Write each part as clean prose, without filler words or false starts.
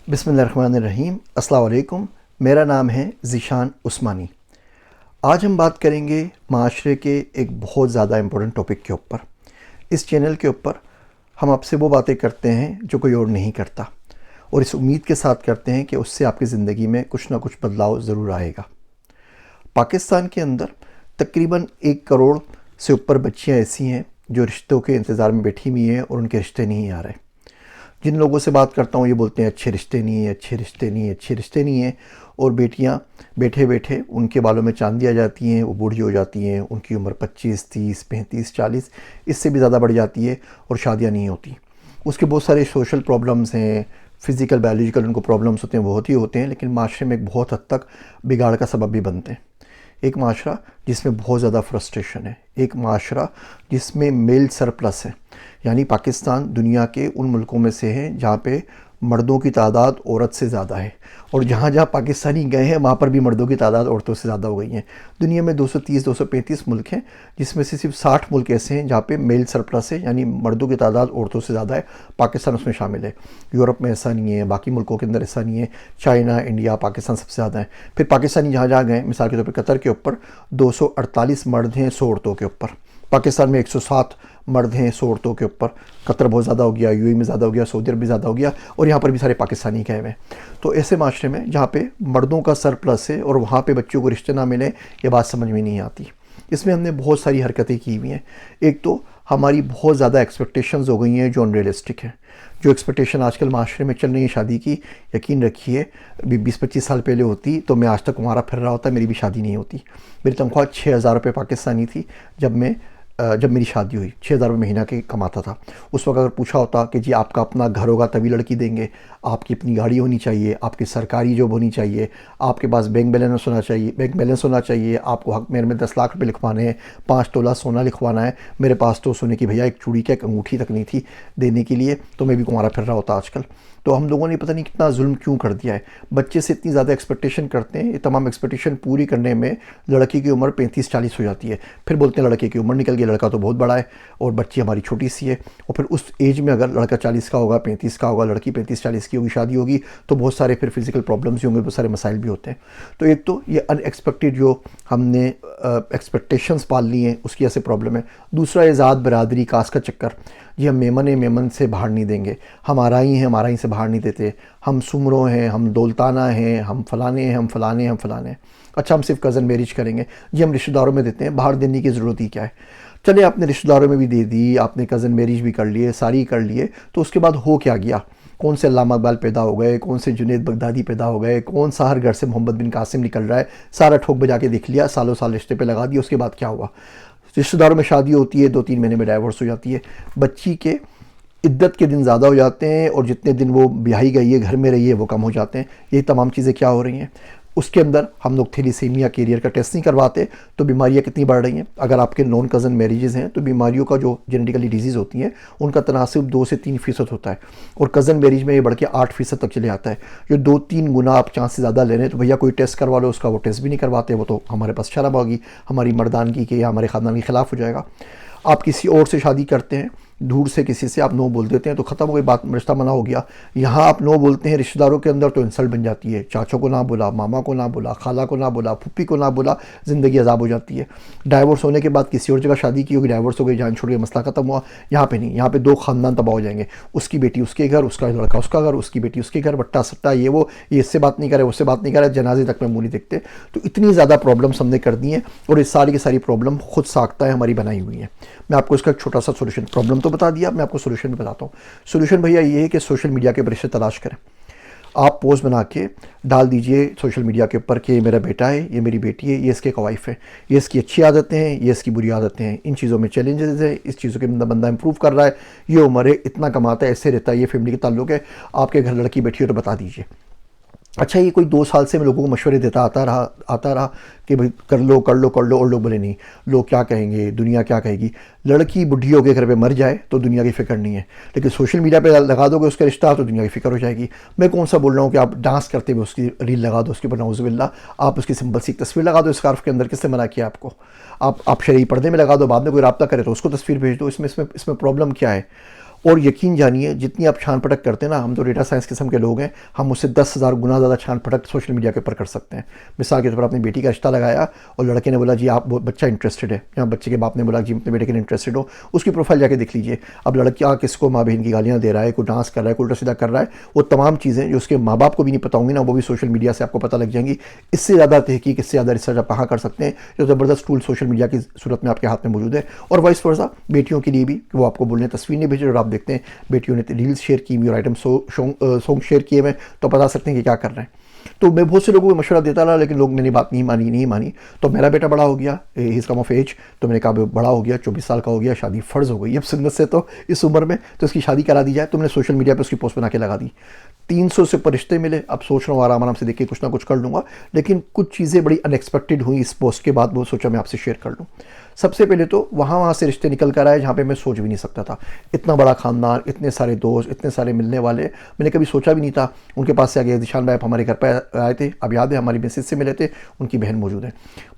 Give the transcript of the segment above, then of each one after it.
बिस्मिल्लाहिर्रहमानिर्रहीम। अस्सलाम वालेकुम। मेरा नाम है ज़ीशान उस्मानी। आज हम बात करेंगे माशरे के एक बहुत ज़्यादा इम्पोर्टेंट टॉपिक के ऊपर। इस चैनल के ऊपर हम आपसे वो बातें करते हैं जो कोई और नहीं करता, और इस उम्मीद के साथ करते हैं कि उससे आपकी ज़िंदगी में कुछ ना कुछ बदलाव ज़रूर आएगा। पाकिस्तान के अंदर तकरीबन 1 करोड़ से ऊपर बच्चियाँ ऐसी हैं जो रिश्तों के इंतज़ार में बैठी हुई हैं और उनके रिश्ते नहीं आ रहे। जिन लोगों से बात करता हूँ ये बोलते हैं अच्छे रिश्ते नहीं है, अच्छे रिश्ते नहीं है, अच्छे रिश्ते नहीं है। और बेटियाँ बैठे बैठे उनके बालों में चांदी आ जाती हैं, वो बूढ़ी हो जाती हैं, उनकी उम्र 25, 30, 35, 40 इससे भी ज़्यादा बढ़ जाती है और शादियाँ नहीं होती। उसके बहुत सारे सोशल प्रॉब्लम्स हैं, फ़िज़िकल बायोलॉजिकल उनको प्रॉब्लम्स होते हैं, वो होती होते हैं, लेकिन माशरे में एक बहुत हद तक बिगाड़ का सबब भी बनते हैं। एक माशरा जिसमें बहुत ज़्यादा फ्रस्ट्रेशन है, एक माशरा जिसमें मेल सरप्लस है, यानी पाकिस्तान दुनिया के उन मुल्कों में से है जहाँ पे मर्दों की तादाद औरत से ज़्यादा है, और जहाँ जहाँ पाकिस्तानी गए हैं वहाँ पर भी मर्दों की तादाद औरतों से ज़्यादा हो गई है। दुनिया में 230-235 मुल्क हैं, जिसमें से सिर्फ 60 मुल्क ऐसे हैं जहाँ पे मेल सरप्लस है, यानी मर्दों की तादाद औरतों से ज़्यादा है। पाकिस्तान उसमें शामिल है। यूरोप में ऐसा नहीं है, बाकी मुल्कों के अंदर ऐसा नहीं है। चाइना, इंडिया, पाकिस्तान सबसे ज़्यादा है। फिर पाकिस्तानी जहाँ जहाँ गए, मिसाल के तौर पर कतर के ऊपर 248 मर्द हैं 100 औरतों के ऊपर। पाकिस्तान में 107 मर्द हैं 100 औरतों के ऊपर। कतर बहुत ज़्यादा हो गया, यूएई में ज़्यादा हो गया, सऊदी अरब भी ज़्यादा हो गया, और यहाँ पर भी सारे पाकिस्तानी गए हुए हैं। तो ऐसे माशरे में जहाँ पे मर्दों का सरप्लस है और वहाँ पे बच्चों को रिश्ते ना मिले, ये बात समझ में नहीं आती। इसमें हमने बहुत सारी हरकतें की हुई हैं। एक तो हमारी बहुत ज़्यादा एक्सपेक्टेशंस हो गई हैं जो अनरियलिस्टिक हैं। जो एक्सपेक्टेशन आजकल माशरे में चल रही है शादी की, यकीन रखिए 20-25 साल पहले होती तो मैं आज तक कुंवारा फिर रहा होता, मेरी भी शादी नहीं होती। मेरी तनख्वाह 6,000 रुपये पाकिस्तानी थी जब मेरी शादी हुई। 6,000 रुपये महीना के कमाता था। उस वक्त अगर पूछा होता कि जी आपका अपना घर होगा तभी लड़की देंगे, आपकी अपनी गाड़ी होनी चाहिए, आपकी सरकारी जॉब होनी चाहिए, आपके पास बैंक बैलेंस होना चाहिए, आपको हक मेहर में 10 लाख रुपये लिखवाने हैं, 5 तोला सोना लिखवाना है। मेरे पास तो सोने की भैया एक चूड़ी की एक अंगूठी तक नहीं थी देने के लिए, तो मैं भी कुंवारा फिर रहा होता आजकल। तो हम लोगों ने पता नहीं कितना जुल्म क्यों कर दिया है। बच्चे से इतनी ज़्यादा एक्सपेक्टेशन करते हैं, ये तमाम एक्सपेक्टेशन पूरी करने में लड़की की उम्र 35-40 हो जाती है। फिर बोलते हैं लड़के की उम्र निकल गई, लड़का तो बहुत बड़ा है और बच्ची हमारी छोटी सी है। और फिर उस एज में अगर लड़का 40 का होगा, 35 का होगा, लड़की 35-40 की होगी, शादी होगी, तो बहुत सारे फिर फिज़िकल प्रॉब्लम्स भी होंगे, बहुत सारे मसाइल भी होते हैं। तो एक तो ये अनएक्सपेक्टेड जो हमने एक्सपेक्टेशंस पाल ली हैं उसकी ऐसे प्रॉब्लम है। दूसरा ये ज़ात बरादरी कास्ट का चक्कर, जी हम मेमन से बाहर नहीं देंगे, हम आरई से बाहर नहीं देते, हम सुमरों हैं, हम दौलताना हैं, हम फलाने हैं, हम फलाने हैं, हम फलाने हैं। अच्छा हम सिर्फ कज़न मैरिज करेंगे, जी हम रिश्तेदारों में देते हैं, बाहर देने की ज़रूरत ही क्या है। चले आपने रिश्तेदारों में भी दे दी, आपने कज़न मैरिज भी कर लिए, सारी कर लिए, तो उसके बाद हो क्या गया? कौन से अल्लामा इकबाल पैदा हो गए, कौन से जुनैद बगदादी पैदा हो गए, कौन सा हर घर से मोहम्मद बिन कासिम निकल रहा है, सारा ठोक बजा के देख लिया, सालों साल रिश्ते पे लगा दिया, उसके बाद क्या हुआ? रिश्तेदारों में शादी होती है, 2-3 महीने में डाइवोर्स हो जाती है, बच्ची के इद्दत के दिन ज़्यादा हो जाते हैं और जितने दिन वो ब्याही गई है, घर में रही है, वो कम हो जाते हैं। ये तमाम चीज़ें क्या हो रही हैं? उसके अंदर हम लोग थैलीसीमिया कैरियर का टेस्ट नहीं करवाते, तो बीमारियां कितनी बढ़ रही हैं। अगर आपके नॉन कज़न मैरिजेज़ हैं तो बीमारियों का जो जेनेटिकली डिजीज़ होती हैं उनका तनासिब 2 से 3% होता है, और कज़न मैरिज में ये बढ़ के 8% तक चले आता है। जो 2-3 गुना आप चांस से ज़्यादा ले रहे हैं, तो भैया कोई टेस्ट करवा लो, उसका वो टेस्ट भी नहीं करवाते, वो तो हमारे पास शर्म होगी हमारी मर्दानगी के या हमारे ख़ानदान के ख़िलाफ़ हो जाएगा। आप किसी और से शादी करते हैं, दूर से किसी से आप नो बोल देते हैं तो ख़त्म हो गई बात, रिश्ता मना हो गया। यहाँ आप नो बोलते हैं रिश्तेदारों के अंदर तो इंसल्ट बन जाती है। चाचों को ना बोला, मामा को ना बोला, खाला को ना बोला, फुप्पी को ना बोला, ज़िंदगी अजाब हो जाती है। डाइवोर्स होने के बाद किसी और जगह शादी की होगी, डाइवोर्स हो गई, जान छोड़ के मसला ख़त्म हुआ। यहाँ पे नहीं, यहाँ पे 2 ख़ानदान तबाह हो जाएंगे। उसकी बेटी उसके घर, उसका लड़का उसका घर, उसकी बेटी उसके घर, बट्टा सट्टा ये वो, ये इससे बात नहीं करे, उससे बात नहीं करे, जनाजे तक में मुँह नहीं देखते। तो इतनी ज़्यादा प्रॉब्लम्स हमने कर दी हैं, और ये सारी की सारी प्रॉब्लम खुद साख्ता है, हमारी बनाई हुई है। मैं आपको इसका एक छोटा सा सोल्यूशन, प्रॉब्लम तो बता दिया, मैं आपको सोल्यूशन भी बताता हूँ। सोल्यूशन भैया ये है कि सोशल मीडिया के रिश्ते तलाश करें। आप पोस्ट बना के डाल दीजिए सोशल मीडिया के ऊपर कि ये मेरा बेटा है, ये मेरी बेटी है, ये इसके एक वाइफ है, ये इसकी अच्छी आदतें हैं, ये इसकी बुरी आदतें हैं, इन चीज़ों में चैलेंजेस है, इस चीज़ों के अंदर बंदा इंप्रूव कर रहा है, ये उम्र है, इतना कमाता है, ऐसे रहता है, ये फैमिली के ताल्लुक है, आपके घर लड़की बैठी हो तो बता दीजिए। अच्छा ये कोई 2 साल से मैं लोगों को मशवरे देता आता रहा कि भाई कर लो कर लो कर लो, और लोग बोले नहीं, लोग क्या कहेंगे, दुनिया क्या कहेगी। लड़की बुढ़ी होकर घर पे मर जाए तो दुनिया की फ़िक्र नहीं है, लेकिन सोशल मीडिया पे लगा दोगे उसका रिश्ता तो दुनिया की फ़िक्र हो जाएगी। मैं कौन सा बोल रहा हूँ कि आप डांस करते हुए उसकी रील लगा दो, उसके ऊपर नौज़ुबिल्लाह, आप उसकी सिंपल सी तस्वीर लगा दो स्कार्फ के अंदर, किससे मना किया आपको? आप शरई पर्दे में लगा दो, बाद में कोई रब्ता करे तो उसको तस्वीर भेज दो, इसमें प्रॉब्लम क्या है? और यकीन जानिए जितनी आप छान पटक करते हैं ना, हम तो डेटा साइंस किस्म के लोग हैं, हम उससे 10,000 गुना ज़्यादा छान पटक सोशल मीडिया के ऊपर कर सकते हैं। मिसाल के तौर पर अपनी बेटी का रिश्ता लगाया और लड़के ने बोला जी आप बच्चा इंटरेस्टेड है, या बच्चे के बाप ने बोला जी अपने बेटे के लिए इंटरेस्टेड हो, उसकी प्रोफाइल जाके देख लीजिए। अब लड़का किसको माँ बहन की गालियाँ दे रहा है, कोई डांस कर रहा है, कोई उल्टा सीधा कर रहा है, वो तमाम चीज़ें जो उसके माँ बाप को भी नहीं पता होंगी ना, वो भी सोशल मीडिया से आपको पता लग जाएंगी। इससे ज़्यादा तहकीक, इससे ज़्यादा रिसर्च आप कहाँ कर सकते हैं? जो ज़बरदस्त टूल सोशल मीडिया की सूरत में आपके हाथ में मौजूद है। और वाइस वर्सा बेटियों के लिए भी, वो आपको बोलने तस्वीर नहीं भेजे और आप देखते हैं बेटियों ने रील्स शेयर की हुई और आइटम सॉन्ग शेयर किए हुए, तो बता सकते हैं कि क्या कर रहे हैं। तो मैं बहुत से लोगों को मशवरा देता रहा, लेकिन लोग मेरी बात नहीं मानी। तो मेरा बेटा बड़ा हो गया, इज कम ऑफ एज, तो मैंने कहा बड़ा हो गया, 24 साल का हो गया, शादी फ़र्ज़ हो गई अब सुन्नत से, तो इस उम्र में तो इसकी शादी करा दी जाए। तो मैंने सोशल मीडिया पर उसकी पोस्ट बना के लगा दी। 300 से ऊपर रिश्ते मिले। अब सोच रहा हूँ आराम से देख के कुछ ना कुछ कर लूँगा, लेकिन कुछ चीज़ें बड़ी अनएक्सपेक्टेड हुई इस पोस्ट के बाद, वो सोचा मैं आपसे शेयर कर लूँ। सबसे पहले तो वहाँ से रिश्ते निकल कर आए जहाँ पे मैं सोच भी नहीं सकता था। इतना बड़ा ख़ानदान, इतने सारे दोस्त, इतने सारे मिलने वाले, मैंने कभी सोचा भी नहीं था। उनके पास से आगे ज़ीशान भाई हमारे घर पर आए थे, अब याद है हमारी मैसेज से मिले थे, उनकी बहन मौजूद है।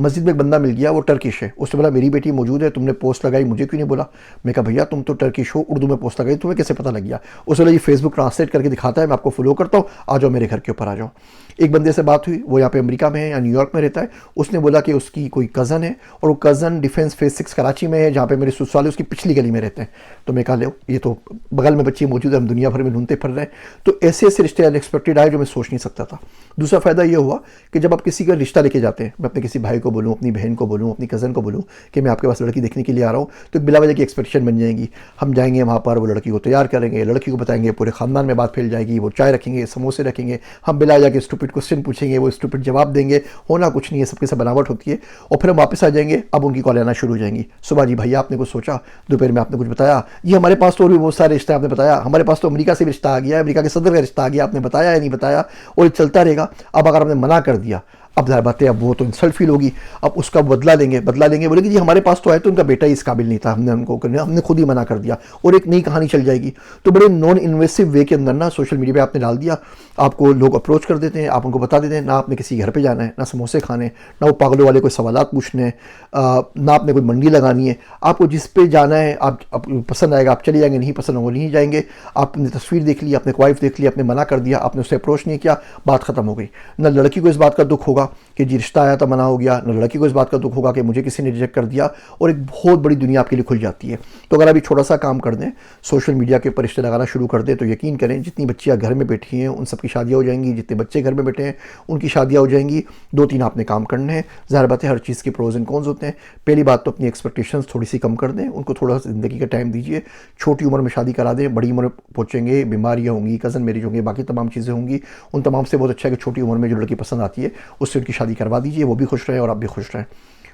मस्जिद में एक बंदा मिल गया, वो टर्किश है। उसने बोला मेरी बेटी मौजूद है, तुमने पोस्ट लगाई, मुझे क्यों नहीं बोला? मैं कहा भैया तुम तो टर्किश हो, उर्दू में पोस्ट लगाई, तुम्हें कैसे पता लग गया? उसने बोला ये फेसबुक ट्रांसलेट करके दिखाता है, मैं आपको फॉलो करता हूँ, आ जाओ मेरे घर के ऊपर आ जाओ। एक बंदे से बात हुई, वो यहाँ पे अमेरिका में है या न्यूयॉर्क में रहता है। उसने बोला कि उसकी कोई कज़न है और वो कज़न डिफेंस फेज 6 कराची में है, जहाँ पे मेरे ससुराल उसकी पिछली गली में रहते हैं। तो मैं कहा लो ये तो बगल में बच्चे मौजूद है, हम दुनिया भर में ढूंढते फिर रहे हैं। तो ऐसे ऐसे रिश्ते अनएक्सपेक्टेड आए जो मैं सोच नहीं सकता था। दूसरा फ़ायदा ये हुआ कि जब आप किसी का रिश्ता लेके जाते हैं, मैं अपने किसी भाई को बोलूँ, अपनी बहन को बोलूँ, अपनी कज़न को बोलूँ कि मैं आपके पास लड़की देखने के लिए आ रहा हूँ, तो बिला वजह की एक्सपेक्टेशन बन जाएगी। हम जाएंगे वहाँ पर, वो लड़की को तैयार करेंगे, लड़की को बताएंगे, पूरे ख़ानदान में बात फैल जाएगी, वो चाय रखेंगे, समोसे रखेंगे, हम बिला जाके स्टूपिड क्वेश्चन पूछेंगे, वो स्टूपिड जवाब देंगे। होना कुछ नहीं है, सबके सब बनावट होती है। और फिर हम वापस आ जाएंगे, अब उनकी कॉल आना शुरू हो जाएंगी। सुबह जी भैया आपने कुछ सोचा, दोपहर में आपने कुछ बताया, ये हमारे पास तो और भी बहुत सारे रिश्ते आपने बताया, हमारे पास तो अमेरिका से भी रिश्ता आ गया, अमेरिका के सदर का रिश्ता आ गया, आपने बताया या नहीं बताया, और ये चलता रहेगा। अब अगर आपने मना कर दिया, अब ज़ाहिर बात है अब वो तो इंसल्ट फील होगी, अब उसका बदला लेंगे बोलेंगे जी हमारे पास तो आए तो उनका बेटा ही इस काबिल नहीं था, हमने खुद ही मना कर दिया, और एक नई कहानी चल जाएगी। तो बड़े नॉन इन्वेसिव वे के अंदर ना सोशल मीडिया पे आपने डाल दिया, आपको लोग अप्रोच कर देते हैं, आप उनको बता देते हैं, ना आपने किसी घर पे जाना है, ना समोसे खाने, ना वो पागलों वाले कोई सवालात पूछने, ना आपने कोई मंडी लगानी है। आपको जिस पे जाना है आप पसंद आएगा आप चले जाएंगे, नहीं पसंद होगा नहीं जाएंगे। आपने तस्वीर देख ली, आपने वाइफ देख ली, आपने मना कर दिया, आपने उससे अप्रोच नहीं किया, बात ख़त्म हो गई। ना लड़की को इस बात का दुख होगा कि जी रिश्ता आया था मना हो गया, न लड़की को इस बात का दुख होगा कि मुझे किसी ने रिजेक्ट कर दिया, और एक बहुत बड़ी दुनिया आपके लिए खुल जाती है। तो अगर अभी छोटा सा काम कर दें, सोशल मीडिया के ऊपर रिश्ते लगाना शुरू कर दें, तो यकीन करें जितनी बच्चियाँ घर में बैठी हैं उन सबकी शादियाँ हो जाएंगी, जितने बच्चे घर में बैठे हैं उनकी शादियाँ हो जाएंगी। 2-3 आपने काम करने हैं। ज़ाहिर बात है हर चीज़ के प्रोज एंड कॉन्स होते हैं। पहली बात तो अपनी एक्सपेक्टेशंस थोड़ी सी कम कर दें, उनको थोड़ा सा ज़िंदगी का टाइम दीजिए। छोटी उम्र में शादी करा दें, बड़ी उम्र पहुँचेंगे, बीमारियाँ होंगी, कज़न मैरिज होंगे, बाकी तमाम चीज़ें होंगी, उन तमाम से बहुत अच्छा है कि छोटी उम्र में जो लड़की पसंद आती है उससे उनकी शादी करवा दीजिए, वो भी खुश रहें और आप भी खुश रहें।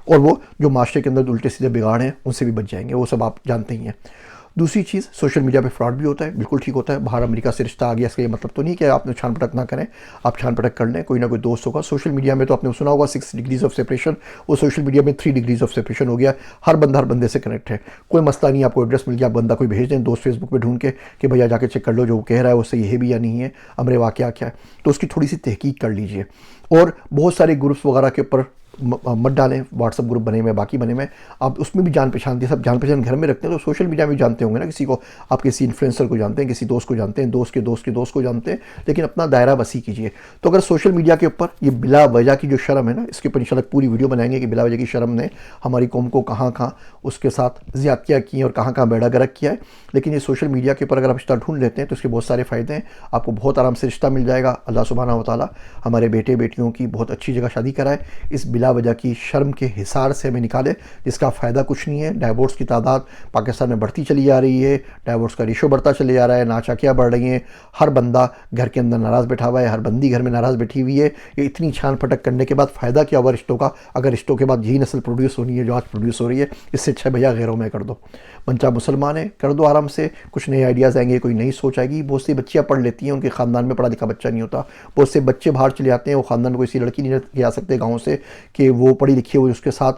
और वो जो माशरे के अंदर उल्टे सीधे बिगाड़ हैं उनसे भी बच जाएंगे, वो सब आप जानते ही हैं। दूसरी चीज़, सोशल मीडिया पे फ्रॉड भी होता है, बिल्कुल ठीक होता है। बाहर अमेरिका से रिश्ता आ गया, इसका ये मतलब तो नहीं कि आपने छान पटक ना करें, आप छान पटक कर लें, कोई ना कोई दोस्त होगा। सोशल मीडिया में तो आपने सुना होगा 6 डिग्रीज ऑफ सेपरेशन, वो सोशल मीडिया में 3 डिग्रीज ऑफ सेपरेशन हो गया। हर बंदा हर बंदे से कनेक्ट है, कोई मसला नहीं। आपको एड्रेस मिल गया, आप बंदा कोई भेज दें दोस्त फेसबुक पर ढूंढ के कि भैया जाके चेक कर लो जो वो कह रहा है वो सही है भी या नहीं है, अमरे वाक़या क्या है, तो उसकी थोड़ी सी तहकीक कर लीजिए। और बहुत सारे ग्रुप्स वगैरह के ऊपर मत डालें, व्हाट्सअप ग्रुप बने हुए बाकी बने हुए, आप उसमें भी जान पहचान दी, सब जान पहचान घर में रखते हैं, तो सोशल मीडिया में जानते होंगे ना किसी को, आप किसी इन्फ्लुएंसर को जानते हैं, किसी दोस्त को जानते हैं, दोस्त के दोस्त के दोस्त को जानते हैं, लेकिन अपना दायरा वसी कीजिए। तो अगर सोशल मीडिया के ऊपर ये बिला वजह की जो शर्म है ना, इसके ऊपर इंशाल्लाह पूरी वीडियो बनाएंगे कि बिला वजह की शर्म ने हमारी कौम को कहाँ कहाँ उसके साथ ज़्यादतियाँ की हैं और कहाँ कहाँ बेड़ा गर्क किया है। लेकिन ये सोशल मीडिया के ऊपर अगर आप रिश्ता ढूंढ लेते हैं तो इसके बहुत सारे फ़ायदे हैं, आपको बहुत आराम से रिश्ता मिल जाएगा। अल्लाह सुब्हानहू व तआला हमारे बेटे बेटियों की बहुत अच्छी जगह शादी कराए, इस बिला वजह की शर्म के हिसार से हमें निकाले, जिसका फ़ायदा कुछ नहीं है। डाइवोर्स की तादाद पाकिस्तान में बढ़ती चली जा रही है, डाइवोर्स का रेशो बढ़ता चले जा रहा है, नाचाकियाँ बढ़ रही हैं, हर बंदा घर के अंदर नाराज़ बैठा हुआ है, हर बंदी घर में नाराज़ बैठी हुई है। ये इतनी छान पटक करने के बाद फ़ायदा क्या हुआ रिश्तों का, अगर रिश्तों के बाद यही नस्ल प्रोड्यूस होनी है जो आज प्रोड्यूस हो रही है, इससे अच्छा भैया गैरों में कर दो। बच्चा मुसलमान है, कर दो आराम से, कुछ नए आइडियाज़ आएंगे, कोई नई सोच आएगी। बहुत सी बच्चियाँ पढ़ लेती हैं, उनके ख़ानदान में पढ़ा लिखा बच्चा नहीं होता। बहुत से बच्चे बाहर चले जाते हैं, वो ख़ानदान में कोई सी लड़की नहीं ले आ सकते गाँव से कि वो पढ़ी लिखी हुई उसके साथ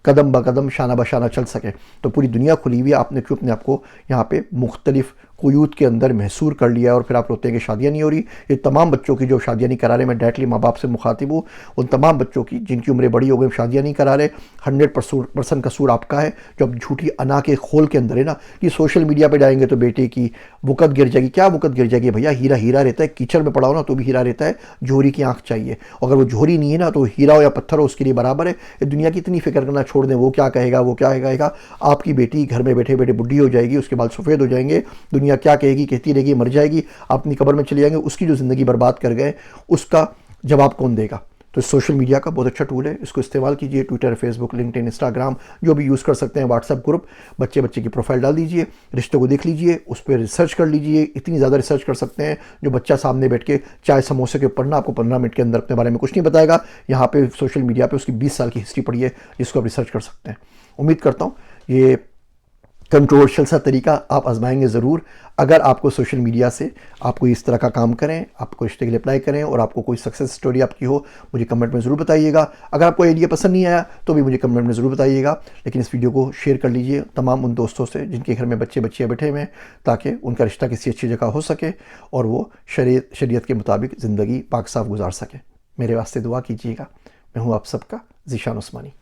कदम ब कदम शाना बशाना चल सके। तो पूरी दुनिया खुली हुई है, आपने क्यों अपने आपको यहाँ पे मुख्तलिफ क़ुयूत के अंदर महसूर कर लिया है और फिर आप रोते हैं कि शादियाँ नहीं हो रही। ये तमाम बच्चों की जो शादियाँ नहीं करा रहे, मैं डायरेक्टली माँ बाप से मुखातिब हूँ, उन तमाम बच्चों की जिनकी उम्रें बड़ी हो गई, शादियाँ नहीं करा रहे, 100% कसूर आपका है जो अब झूठी अना के खोल के अंदर है ना कि सोशल मीडिया पे जाएंगे तो बेटे की वक़्त गिर जाएगी। क्या वक़्त गिर जाएगी भैया? हीरा हीरा रहता है, कीचड़ में पड़ा हो ना तो भी हीरा रहता है। जोहरी की आंख चाहिए, अगर वो जोहरी नहीं है ना तो हीरा हो या पत्थर हो उसके लिए बराबर है। ये दुनिया की इतनी फिक्र करना छोड़ दें, वो क्या कहेगा, वो क्या कहेगा। आपकी बेटी घर में बैठे बैठे बुढ़ी हो जाएगी, उसके बाल सफ़ेद हो जाएंगे, दुनिया क्या कहेगी कहती रहेगी, मर जाएगी, आप अपनी कब्र में चले जाएंगे। उसकी जो ज़िंदगी बर्बाद कर गए उसका जवाब कौन देगा? तो सोशल मीडिया का बहुत अच्छा टूल है, इसको इस्तेमाल कीजिए। ट्विटर, फेसबुक, लिंक्डइन, इंस्टाग्राम जो भी यूज़ कर सकते हैं, व्हाट्सएप ग्रुप, बच्चे की प्रोफाइल डाल दीजिए, रिश्तों को देख लीजिए, उस पर रिसर्च कर लीजिए। इतनी ज़्यादा रिसर्च कर सकते हैं जो बच्चा सामने बैठ के चाय समोसे के ऊपर ना आपको 15 मिनट के अंदर अपने बारे में कुछ नहीं बताएगा। यहाँ पे सोशल मीडिया पे उसकी 20 साल की हिस्ट्री पड़ी है जिसको आप रिसर्च कर सकते हैं। उम्मीद करता हूँ ये कंट्रोवर्शियल सा तरीका आप आजमाएंगे ज़रूर। अगर आपको सोशल मीडिया से आपको इस तरह का काम करें, आपको रिश्ते के लिए अप्लाई करें और आपको कोई सक्सेस स्टोरी आपकी हो, मुझे कमेंट में ज़रूर बताइएगा। अगर आपको आइडिया पसंद नहीं आया तो भी मुझे कमेंट में ज़रूर बताइएगा। लेकिन इस वीडियो को शेयर कर लीजिए तमाम उन दोस्तों से जिनके घर में बच्चियाँ बैठे हुए हैं, ताकि उनका रिश्ता किसी अच्छी जगह हो सके और वो शरीयत के मुताबिक ज़िंदगी पाक साफ गुजार सके। मेरे वास्ते दुआ कीजिएगा। मैं हूँ आप सबका ज़ीशान उस्मानी।